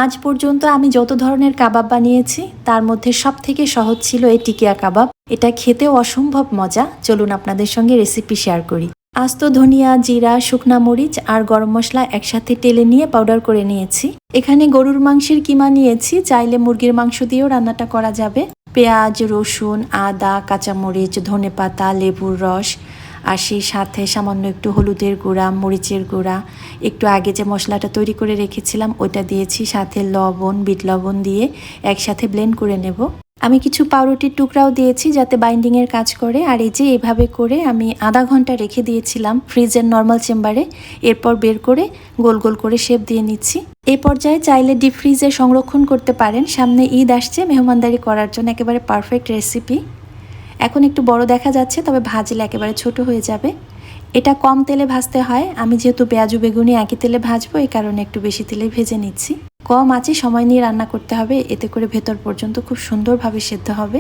আজ পর্যন্ত আমি যত ধরনের কাবাব বানিয়েছি তার মধ্যে সবথেকে সহজ ছিল এই টিকিয়া কাবাব। এটা খেতেও অসম্ভব মজা। চলুন আপনাদের সঙ্গে রেসিপি শেয়ার করি। আস্ত ধনিয়া, জিরা, শুকনা মরিচ আর গরম মশলা একসাথে টেলে নিয়ে পাউডার করে নিয়েছি। এখানে গরুর মাংসের কিমা নিয়েছি, চাইলে মুরগির মাংস দিয়েও রান্নাটা করা যাবে। পেঁয়াজ, রসুন, আদা, কাঁচামরিচ, ধনেপাতা, লেবুর রস আর সেই সাথে সামান্য একটু হলুদের গুঁড়া, মরিচের গুঁড়া, একটু আগে যে মশলাটা তৈরি করে রেখেছিলাম ওইটা দিয়েছি, সাথে লবণ, বিট লবণ দিয়ে একসাথে ব্লেন্ড করে নেব। আমি কিছু পাউরুটির টুকরাও দিয়েছি যাতে বাইন্ডিংয়ের কাজ করে। আর এই যে এভাবে করে আমি আধা ঘন্টা রেখে দিয়েছিলাম ফ্রিজের নর্মাল চেম্বারে। এরপর বের করে গোল গোল করে শেপ দিয়ে নিচ্ছি। এই পর্যায়ে চাইলে ডিপ ফ্রিজে সংরক্ষণ করতে পারেন। সামনে ঈদ আসছে, মেহমানদারি করার জন্য একেবারে পারফেক্ট রেসিপি। এখন একটু বড় দেখা যাচ্ছে, তবে ভাজলে একেবারে ছোট হয়ে যাবে। এটা কম তেলে ভাজতে হয়। আমি যেহেতু পেঁয়াজু বেগুনি একই তেলে ভাজবো, এই কারণে একটু বেশি তেলে ভেজে নিচ্ছি। কম আঁচে সময় নিয়ে রান্না করতে হবে, এতে করে ভেতর পর্যন্ত খুব সুন্দরভাবে সেদ্ধ হবে।